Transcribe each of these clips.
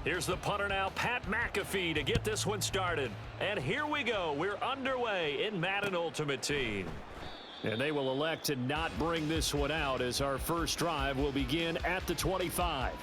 Here's the punter now, Pat McAfee, to get this one started. And here we go. We're underway in Madden Ultimate Team. And they will elect to not bring this one out as our first drive will begin at the 25.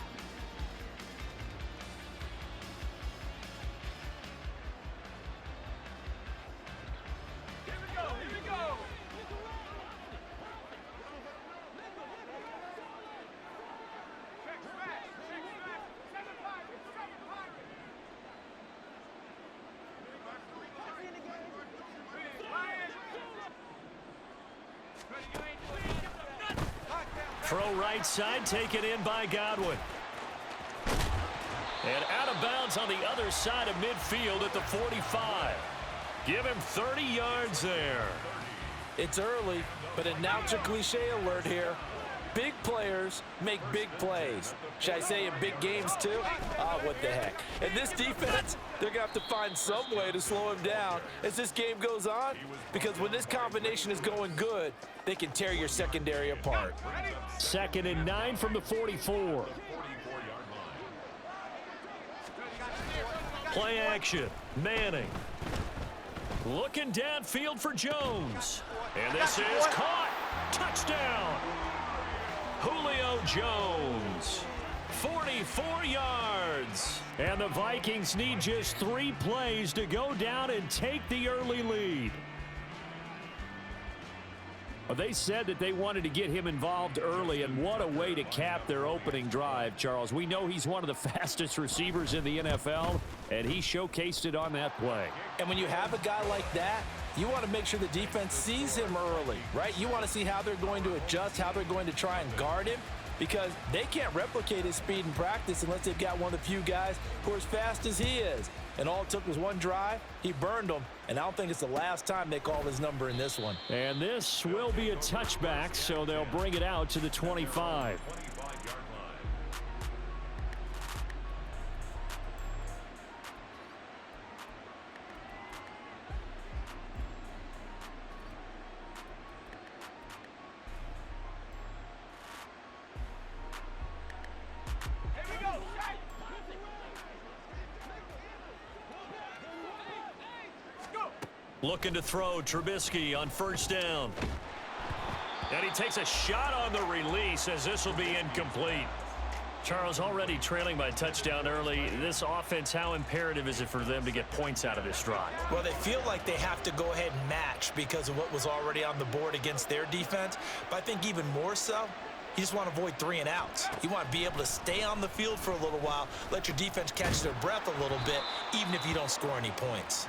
Throw right side, taken in by Godwin. And out of bounds on the other side of midfield at the 45. Give him 30 yards there. It's early, but announcer cliche alert here. Big players make big plays. Should I say in big games too? What the heck. And this defense, they're going to have to find some way to slow him down as this game goes on, because when this combination is going good, they can tear your secondary apart. 2nd and 9 from the 44. Play action. Manning. Looking downfield for Jones. And this is caught. Touchdown. Julio Jones. 44 yards. And the Vikings need just 3 plays to go down and take the early lead. Well, they said that they wanted to get him involved early, and what a way to cap their opening drive, Charles. We know he's one of the fastest receivers in the NFL, and he showcased it on that play. And when you have a guy like that, you want to make sure the defense sees him early, right? You want to see how they're going to adjust, how they're going to try and guard him, because they can't replicate his speed in practice unless they've got one of the few guys who are as fast as he is. And all it took was one drive. He burned them, and I don't think it's the last time they call his number in this one. And this will be a touchback, so they'll bring it out to the 25. Looking to throw, Trubisky on 1st down. And he takes a shot on the release as this will be incomplete. Charles, already trailing by a touchdown early. This offense, how imperative is it for them to get points out of this drive? Well, they feel like they have to go ahead and match because of what was already on the board against their defense. But I think even more so, you just want to avoid 3 and outs. You want to be able to stay on the field for a little while, let your defense catch their breath a little bit, even if you don't score any points.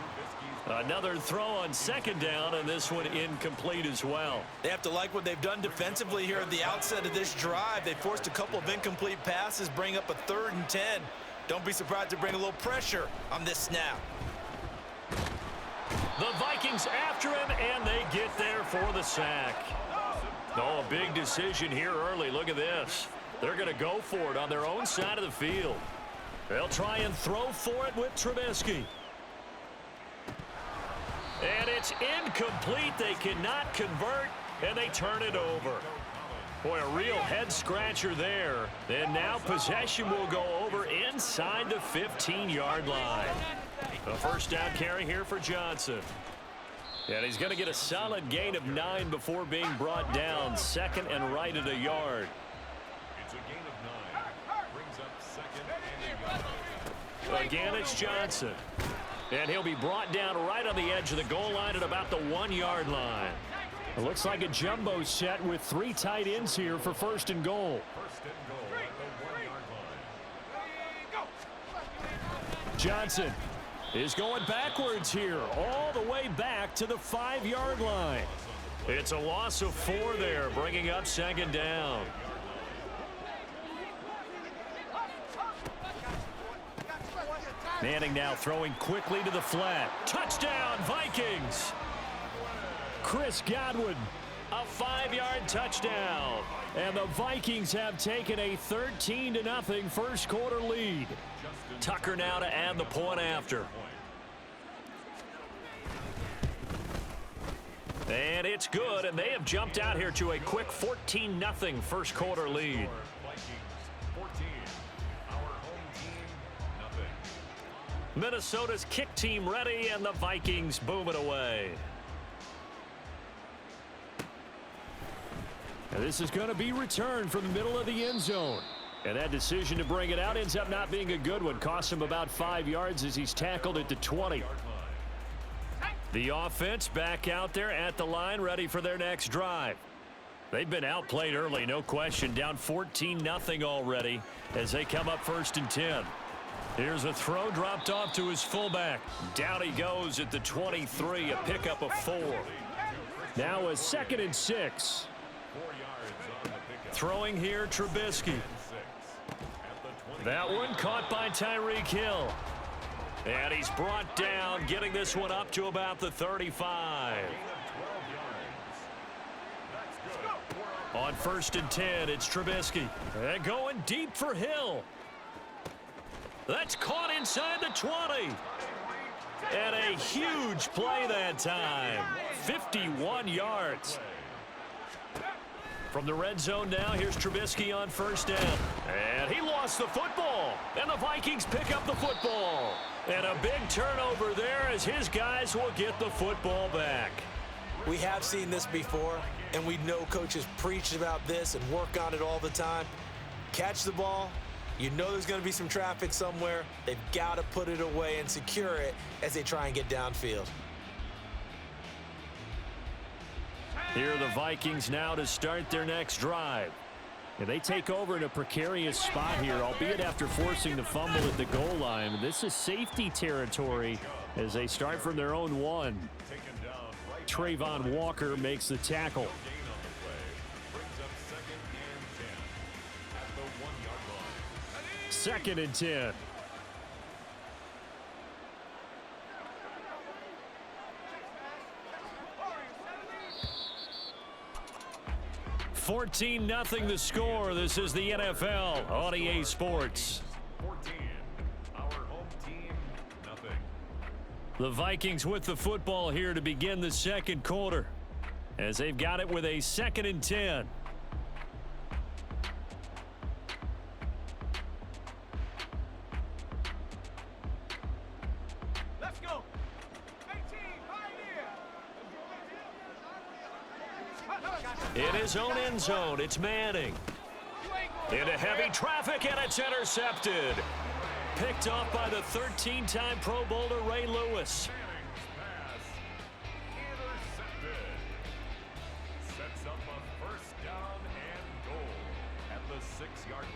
Another throw on 2nd down, and this one incomplete as well. They have to like what they've done defensively here at the outset of this drive. They forced a couple of incomplete passes, bring up a 3rd and 10. Don't be surprised to bring a little pressure on this snap. The Vikings after him, and they get there for the sack. Oh, a big decision here early. Look at this. They're going to go for it on their own side of the field. They'll try and throw for it with Trubisky. And it's incomplete. They cannot convert, and they turn it over. Boy, a real head-scratcher there. And now possession will go over inside the 15-yard line. A 1st down carry here for Johnson. And he's going to get a solid gain of 9 before being brought down. 2nd and right at a yard. It's a gain of 9. Brings up 2nd and a yard. Again, it's Johnson. And he'll be brought down right on the edge of the goal line at about the 1-yard line. It looks like a jumbo set with 3 tight ends here for 1st and goal. 1st and goal at the 1-yard line. Johnson is going backwards here, all the way back to the 5-yard line. It's a loss of 4 there, bringing up 2nd down. Manning now throwing quickly to the flat. Touchdown, Vikings! Chris Godwin, a 5-yard touchdown. And the Vikings have taken a 13-0 1st quarter lead. Tucker now to add the point after. And it's good, and they have jumped out here to a quick 14-0 1st quarter lead. Vikings 14, our home team 9. Minnesota's kick team ready, and the Vikings boom it away. And this is going to be returned from the middle of the end zone. And that decision to bring it out ends up not being a good one. Costs him about 5 yards as he's tackled at the 20. The offense back out there at the line, ready for their next drive. They've been outplayed early, no question. Down 14-0 already as they come up 1st and 10. Here's a throw dropped off to his fullback. Down he goes at the 23, a pickup of 4. Now a 2nd and 6. Throwing here, Trubisky. That one caught by Tyreek Hill. And he's brought down, getting this one up to about the 35. On 1st and 10, it's Trubisky. And going deep for Hill. That's caught inside the 20. And a huge play that time. 51 yards. From the red zone now, here's Trubisky on 1st down. And he lost the football. And the Vikings pick up the football. And a big turnover there as his guys will get the football back. We have seen this before, and we know coaches preach about this and work on it all the time. Catch the ball. You know there's going to be some traffic somewhere. They've got to put it away and secure it as they try and get downfield. Here are the Vikings now to start their next drive. And they take over in a precarious spot here, albeit after forcing the fumble at the goal line. This is safety territory as they start from their own 1. Trayvon Walker makes the tackle. 2nd and 10. (14-0) the score. This is the NFL on EA Sports. 14. Our home team, nothing. The Vikings with the football here to begin the 2nd quarter as they've got it with a 2nd and 10. Let's go. 18, In his own end zone, it's Manning. Into heavy traffic, and it's intercepted. Picked off by the 13-time Pro Bowler Ray Lewis. Pass intercepted. Sets up a 1st down and goal at the 6-yard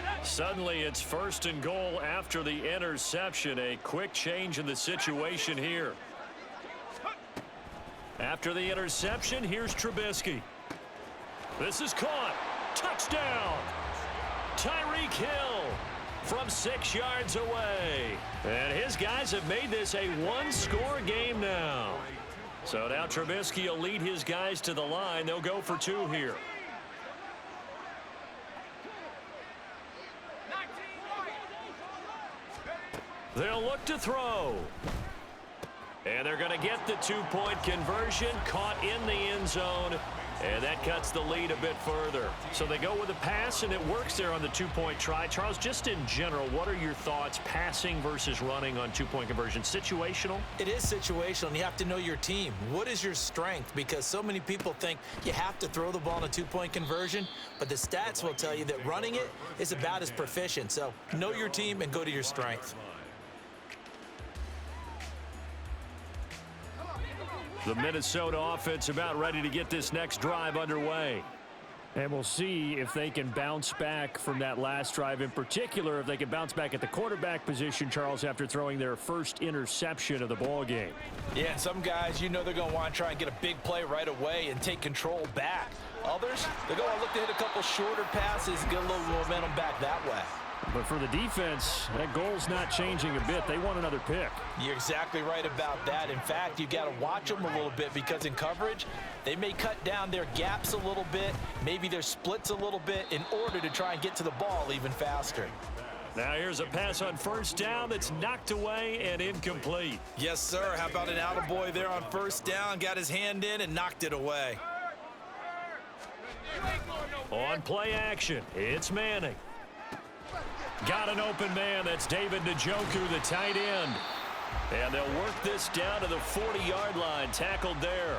line. Suddenly, it's 1st and goal after the interception. A quick change in the situation here. After the interception, here's Trubisky. This is caught. Touchdown. Tyreek Hill from 6 yards away. And his guys have made this a 1-score game now. So now Trubisky will lead his guys to the line. They'll go for 2 here. They'll look to throw. And they're going to get the 2-point conversion, caught in the end zone, and that cuts the lead a bit further. So they go with a pass, and it works there on the 2-point try. Charles, just in general, what are your thoughts passing versus running on 2-point conversion? Situational? It is situational, and you have to know your team. What is your strength? Because so many people think you have to throw the ball in a 2-point conversion, but the stats will tell you that running it is about as proficient. So know your team and go to your strength. The Minnesota offense about ready to get this next drive underway. And we'll see if they can bounce back from that last drive, in particular if they can bounce back at the quarterback position, Charles, after throwing their first interception of the ball game. Yeah, and some guys, you know they're going to want to try and get a big play right away and take control back. Others, they're going to look to hit a couple shorter passes and get a little momentum back that way. But for the defense, that goal's not changing a bit. They want another pick. You're exactly right about that. In fact, you got to watch them a little bit because in coverage, they may cut down their gaps a little bit, maybe their splits a little bit in order to try and get to the ball even faster. Now here's a pass on 1st down that's knocked away and incomplete. Yes, sir. How about an attaboy there on 1st down? Got his hand in and knocked it away. On play action, it's Manning. Got an open man. That's David Njoku, the tight end. And they'll work this down to the 40-yard line. Tackled there.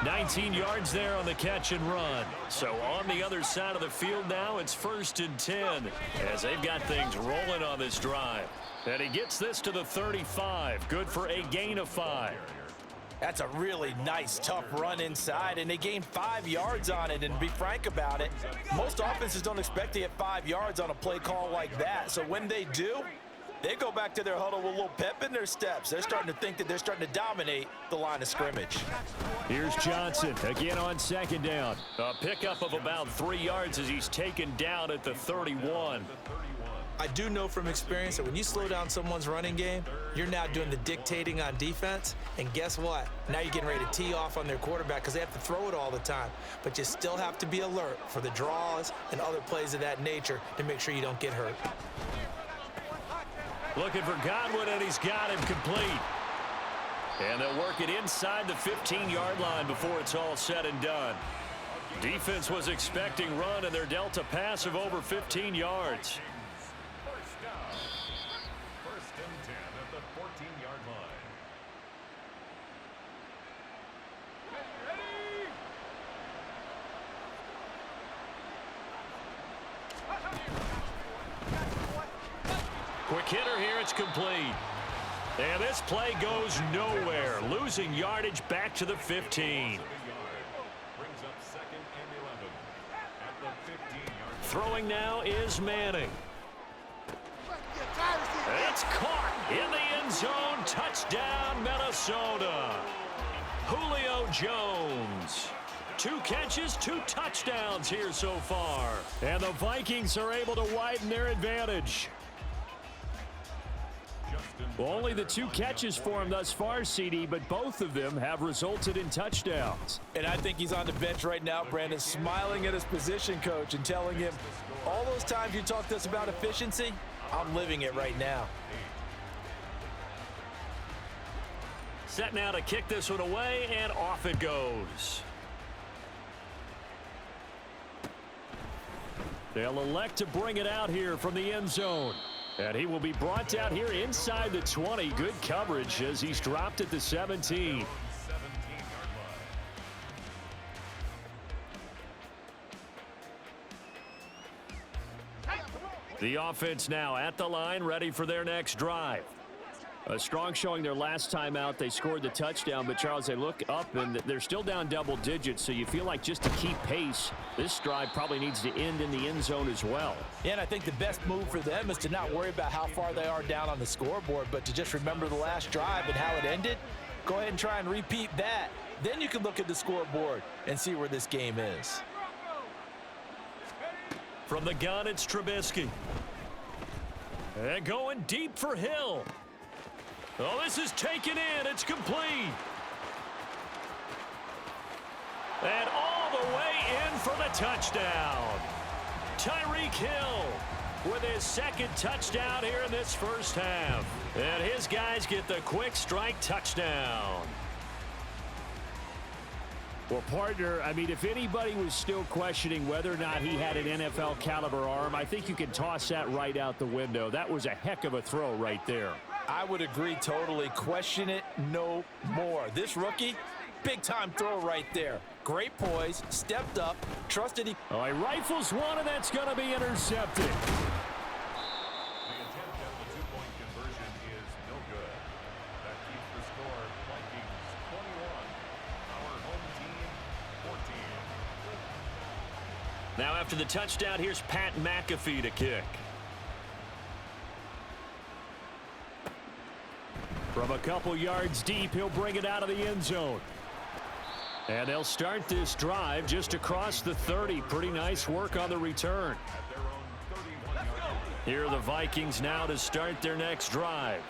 19 yards there on the catch and run. So on the other side of the field now, it's 1st and 10 as they've got things rolling on this drive. And he gets this to the 35. Good for a gain of 5. That's a really nice, tough run inside, and they gained 5 yards on it. And to be frank about it, most offenses don't expect to get 5 yards on a play call like that. So when they do, they go back to their huddle with a little pep in their steps. They're starting to think that they're starting to dominate the line of scrimmage. Here's Johnson again on 2nd down. A pickup of about 3 yards as he's taken down at the 31. I do know from experience that when you slow down someone's running game, you're now doing the dictating on defense. And guess what? Now you're getting ready to tee off on their quarterback because they have to throw it all the time. But you still have to be alert for the draws and other plays of that nature to make sure you don't get hurt. Looking for Godwin, and he's got him complete. And they'll work it inside the 15-yard line before it's all said and done. Defense was expecting run, and they're dealt a pass of over 15 yards. First and 10 at the 14-yard line. Quick hitter here, it's complete. And this play goes nowhere. Losing yardage back to the 15. Brings up 2nd and 11 at the 15-yard. Throwing now is Manning. It's caught in the end zone. Touchdown, Minnesota. Julio Jones. 2 catches, 2 touchdowns here so far. And the Vikings are able to widen their advantage. Well, only the 2 catches for him thus far, CD, but both of them have resulted in touchdowns. And I think he's on the bench right now, Brandon, smiling at his position coach and telling him, all those times you talked to us about efficiency, I'm living it right now. Set now to kick this one away, and off it goes. They'll elect to bring it out here from the end zone. And he will be brought down here inside the 20. Good coverage as he's dropped at the 17. The offense now at the line, ready for their next drive. A strong showing their last time out. They scored the touchdown, but Charles, they look up and they're still down double digits, so you feel like just to keep pace, this drive probably needs to end in the end zone as well. Yeah, and I think the best move for them is to not worry about how far they are down on the scoreboard, but to just remember the last drive and how it ended. Go ahead and try and repeat that. Then you can look at the scoreboard and see where this game is. From the gun, it's Trubisky. And going deep for Hill. Oh, this is taken in. It's complete. And all the way in for the touchdown. Tyreek Hill with his 2nd touchdown here in this first half. And his guys get the quick strike touchdown. Well, partner, I mean, if anybody was still questioning whether or not he had an NFL caliber arm, I think you can toss that right out the window. That was a heck of a throw right there. I would agree totally. Question it no more. This rookie, big-time throw right there. Great poise, stepped up, trusted he... Oh, he rifles one, and that's going to be intercepted. The attempt at the 2-point conversion is no good. That keeps the score Vikings 21. Our home team 14. Now after the touchdown, here's Pat McAfee to kick. From a couple yards deep, he'll bring it out of the end zone. And they'll start this drive just across the 30. Pretty nice work on the return. At their own 31-yard line. Here are the Vikings now to start their next drive.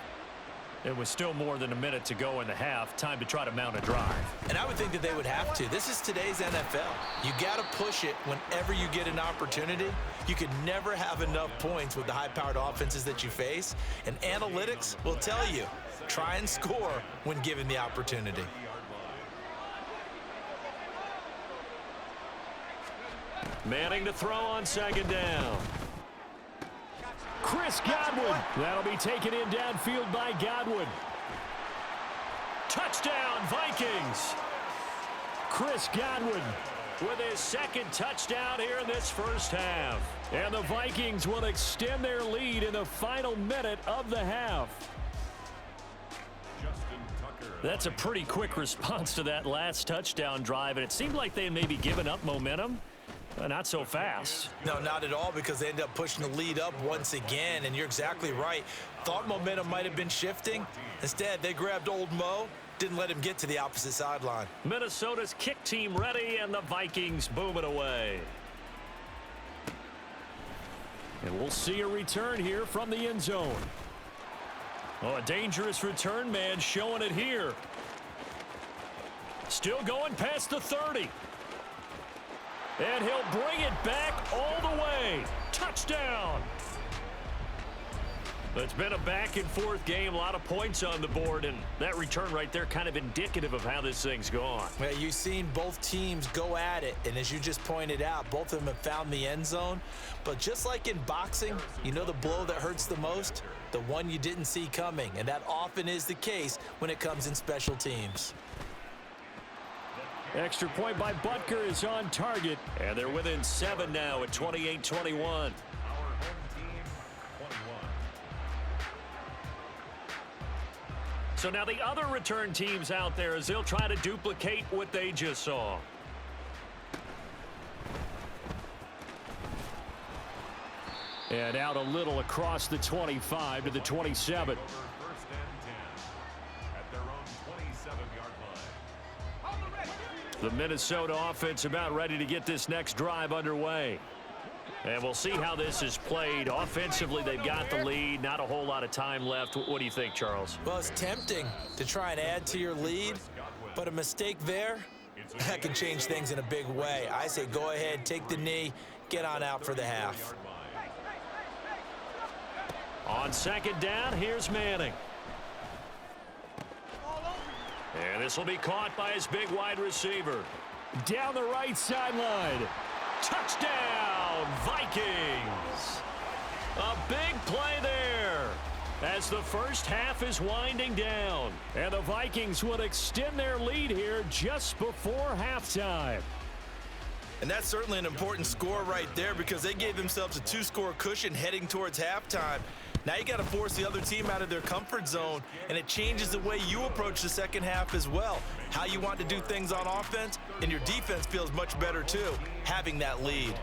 It was still more than a minute to go in the half. Time to try to mount a drive. And I would think that they would have to. This is today's NFL. You got to push it whenever you get an opportunity. You can never have enough points with the high-powered offenses that you face. And analytics will tell you, try and score when given the opportunity. Manning to throw on 2nd down. Chris Godwin. That'll be taken in downfield by Godwin. Touchdown, Vikings. Chris Godwin with his second touchdown here in this first half. And the Vikings will extend their lead in the final minute of the half. That's a pretty quick response to that last touchdown drive, and it seemed like they had maybe given up momentum. Not so fast. No, not at all, because they end up pushing the lead up once again, and you're exactly right. Thought momentum might have been shifting. Instead, they grabbed old Mo, didn't let him get to the opposite sideline. Minnesota's kick team ready, and the Vikings boom it away. And we'll see a return here from the end zone. Oh, a dangerous return man showing it here. Still going past the 30. And he'll bring it back all the way. Touchdown. It's been a back-and-forth game, a lot of points on the board, and that return right there kind of indicative of how this thing's gone. Well, you've seen both teams go at it, and as you just pointed out, both of them have found the end zone. But just like in boxing, you know the blow that hurts the most? The one you didn't see coming, and that often is the case when it comes in special teams. Extra point by Butker is on target, and they're within 7 now at 28-21. So now the other return teams out there as they'll try to duplicate what they just saw. And out a little across the 25 to the 27. The Minnesota offense about ready to get this next drive underway. And we'll see how this is played. Offensively, they've got the lead. Not a whole lot of time left. What do you think, Charles? Well, it's tempting to try and add to your lead, but a mistake there, that can change things in a big way. I say go ahead, take the knee, get on out for the half. On second down, here's Manning. And this will be caught by his big wide receiver. Down the right sideline. Touchdown, Vikings. A big play there as the first half is winding down. And the Vikings will extend their lead here just before halftime. And that's certainly an important score right there because they gave themselves a 2-score cushion heading towards halftime. Now you got to force the other team out of their comfort zone, and it changes the way you approach the second half as well. How you want to do things on offense, and your defense feels much better too, having that lead.